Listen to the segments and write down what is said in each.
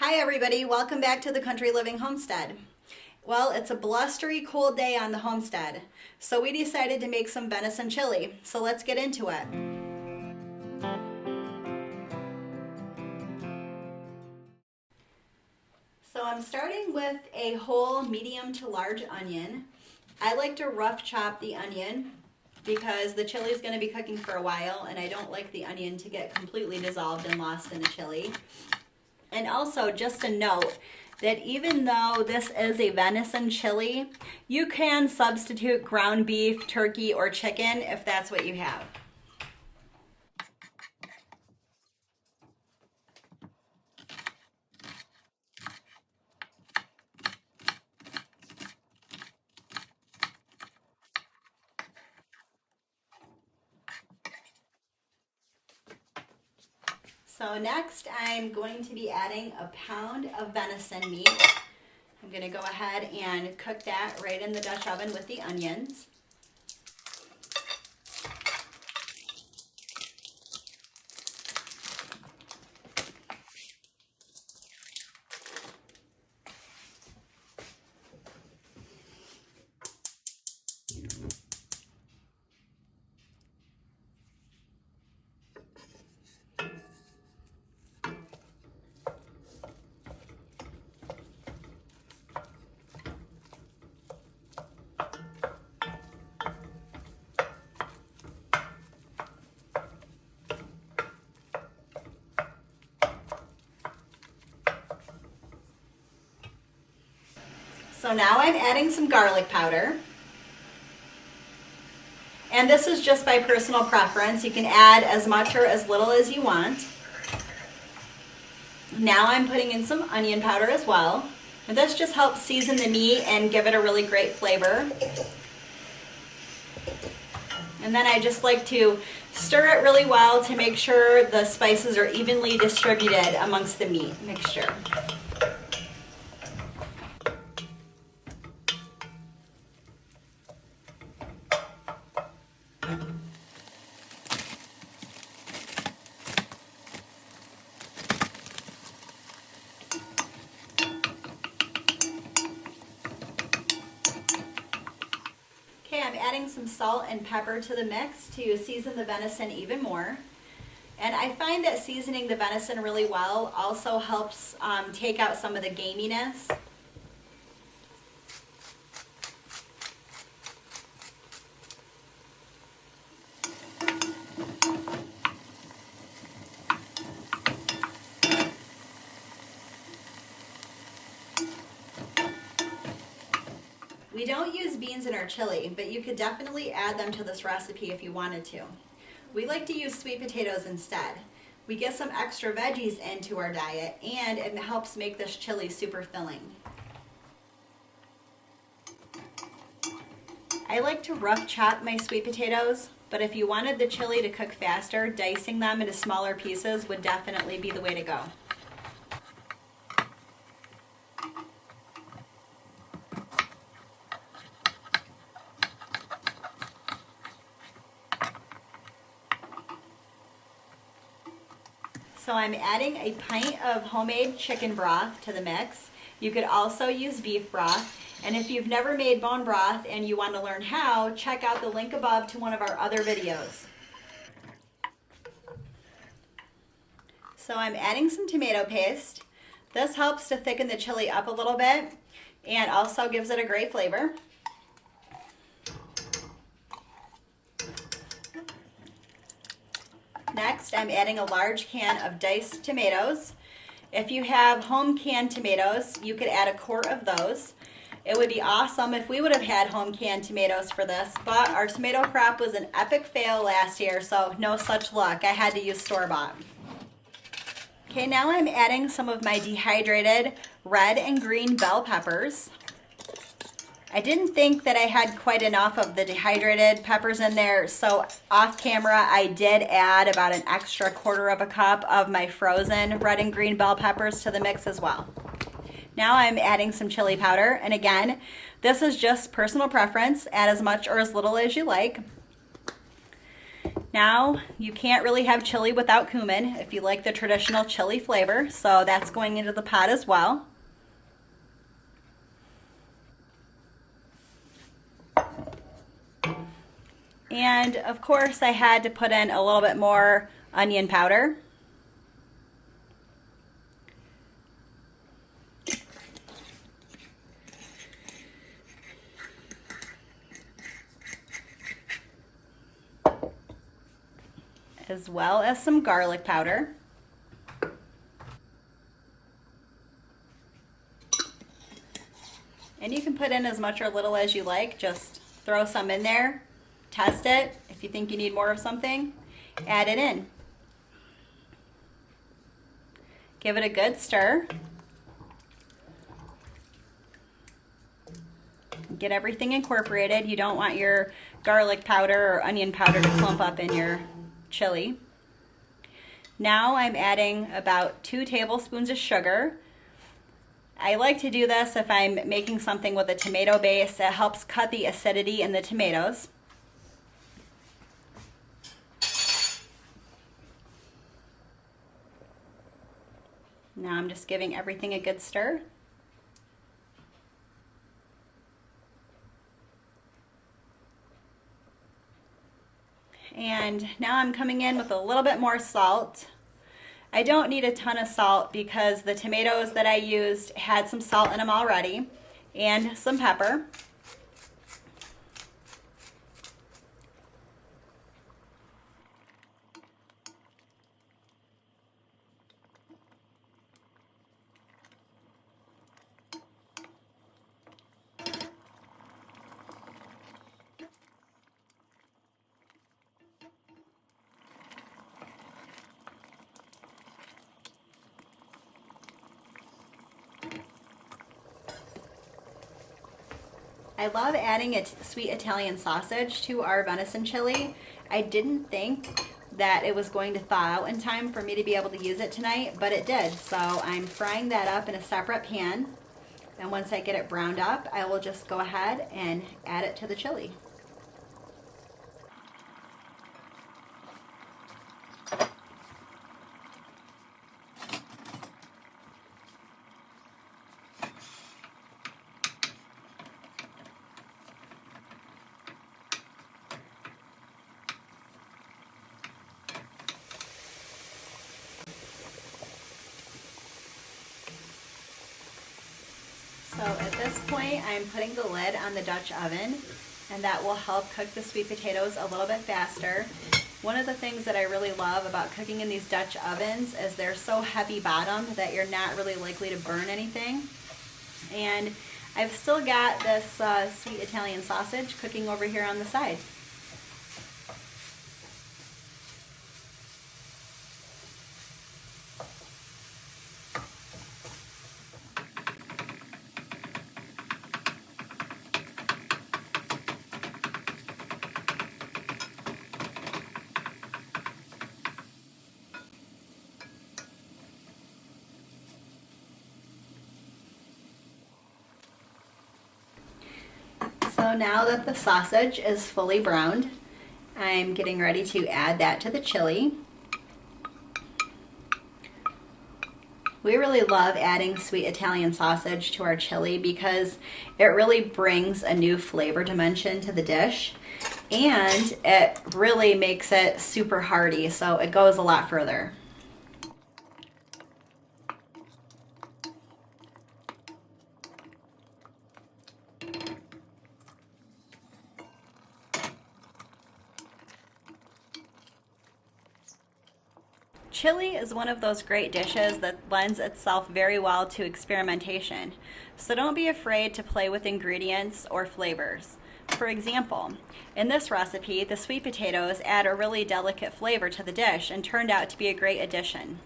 Hi everybody, welcome back to the Country Living Homestead. Well, it's a blustery cold day on the homestead, so we decided to make some venison chili. So let's get into it. So I'm starting with a whole medium to large onion. I like to rough chop the onion because the chili is going to be cooking for a while and I don't like the onion to get completely dissolved and lost in the chili. And also, just a note that even though this is a venison chili, you can substitute ground beef, turkey, or chicken if that's what you have. So next I'm going to be adding a pound of venison meat. I'm going to go ahead and cook that right in the Dutch oven with the onions. So now I'm adding some garlic powder. And this is just by personal preference. You can add as much or as little as you want. Now I'm putting in some onion powder as well. And this just helps season the meat and give it a really great flavor. And then I just like to stir it really well to make sure the spices are evenly distributed amongst the meat mixture. Okay, I'm adding some salt and pepper to the mix to season the venison even more. And I find that seasoning the venison really well also helps take out some of the gaminess. We don't use beans in our chili, but you could definitely add them to this recipe if you wanted to. We like to use sweet potatoes instead. We get some extra veggies into our diet and it helps make this chili super filling. I like to rough chop my sweet potatoes, but if you wanted the chili to cook faster, dicing them into smaller pieces would definitely be the way to go. So I'm adding a pint of homemade chicken broth to the mix. You could also use beef broth. And if you've never made bone broth and you want to learn how, check out the link above to one of our other videos. So I'm adding some tomato paste. This helps to thicken the chili up a little bit and also gives it a great flavor. Next, I'm adding a large can of diced tomatoes. If you have home canned tomatoes, you could add a quart of those. It would be awesome if we would have had home canned tomatoes for this, but our tomato crop was an epic fail last year, so no such luck. I had to use store-bought. Okay, now I'm adding some of my dehydrated red and green bell peppers. I didn't think that I had quite enough of the dehydrated peppers in there, so off camera I did add about an extra quarter of a cup of my frozen red and green bell peppers to the mix as well. Now I'm adding some chili powder, and again, this is just personal preference. Add as much or as little as you like. Now, you can't really have chili without cumin if you like the traditional chili flavor, so that's going into the pot as well. And of course, I had to put in a little bit more onion powder. As well as some garlic powder. And you can put in as much or little as you like. Just throw some in there, test it. If you think you need more of something, add it in. Give it a good stir. Get everything incorporated. You don't want your garlic powder or onion powder to clump up in your chili. Now I'm adding about 2 tablespoons of sugar. I like to do this if I'm making something with a tomato base. It helps cut the acidity in the tomatoes. Now I'm just giving everything a good stir. And now I'm coming in with a little bit more salt. I don't need a ton of salt because the tomatoes that I used had some salt in them already, and some pepper. I love adding a sweet Italian sausage to our venison chili. I didn't think that it was going to thaw out in time for me to be able to use it tonight, but it did. So I'm frying that up in a separate pan. And once I get it browned up, I will just go ahead and add it to the chili. So at this point, I'm putting the lid on the Dutch oven, and that will help cook the sweet potatoes a little bit faster. One of the things that I really love about cooking in these Dutch ovens is they're so heavy bottomed that you're not really likely to burn anything. And I've still got this sweet Italian sausage cooking over here on the side. So now that the sausage is fully browned, I'm getting ready to add that to the chili. We really love adding sweet Italian sausage to our chili because it really brings a new flavor dimension to the dish, and it really makes it super hearty, so it goes a lot further. Chili is one of those great dishes that lends itself very well to experimentation, so don't be afraid to play with ingredients or flavors. For example, in this recipe, the sweet potatoes add a really delicate flavor to the dish and turned out to be a great addition.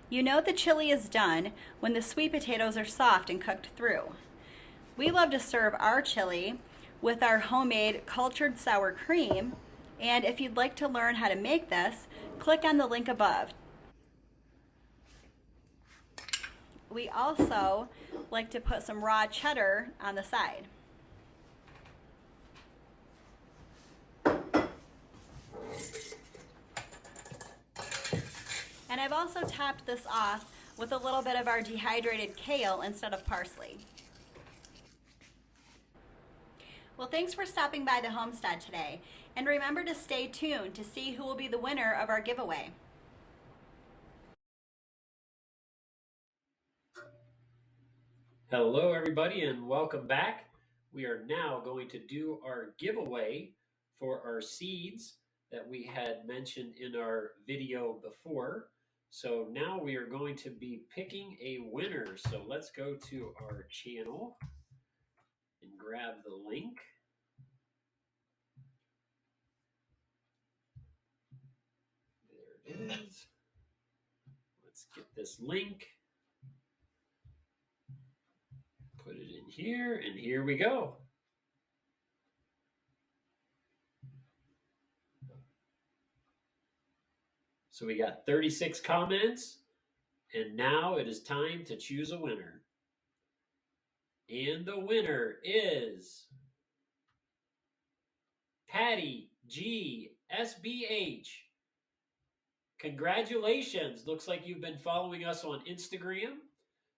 You know the chili is done when the sweet potatoes are soft and cooked through. We love to serve our chili with our homemade cultured sour cream, and if you'd like to learn how to make this, click on the link above. we also like to put some raw cheddar on the side. And I've also topped this off with a little bit of our dehydrated kale instead of parsley. Well, thanks for stopping by the homestead today, and remember to stay tuned to see who will be the winner of our giveaway. Hello everybody and welcome back. We are now going to do our giveaway for our seeds that we had mentioned in our video before. So now we are going to be picking a winner. So let's go to our channel and grab the link. There it is. Let's get this link. Put it in here, and here we go. So we got 36 comments, and now it is time to choose a winner. And the winner is Patty G. SBH. Congratulations. Looks like you've been following us on Instagram.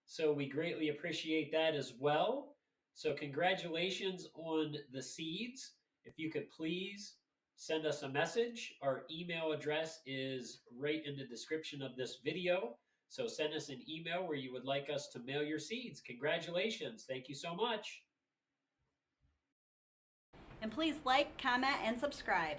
So we greatly appreciate that as well. So congratulations on the seeds. If you could please send us a message. Our email address is right in the description of this video. So send us an email where you would like us to mail your seeds. Congratulations. Thank you so much. And please like, comment, and subscribe.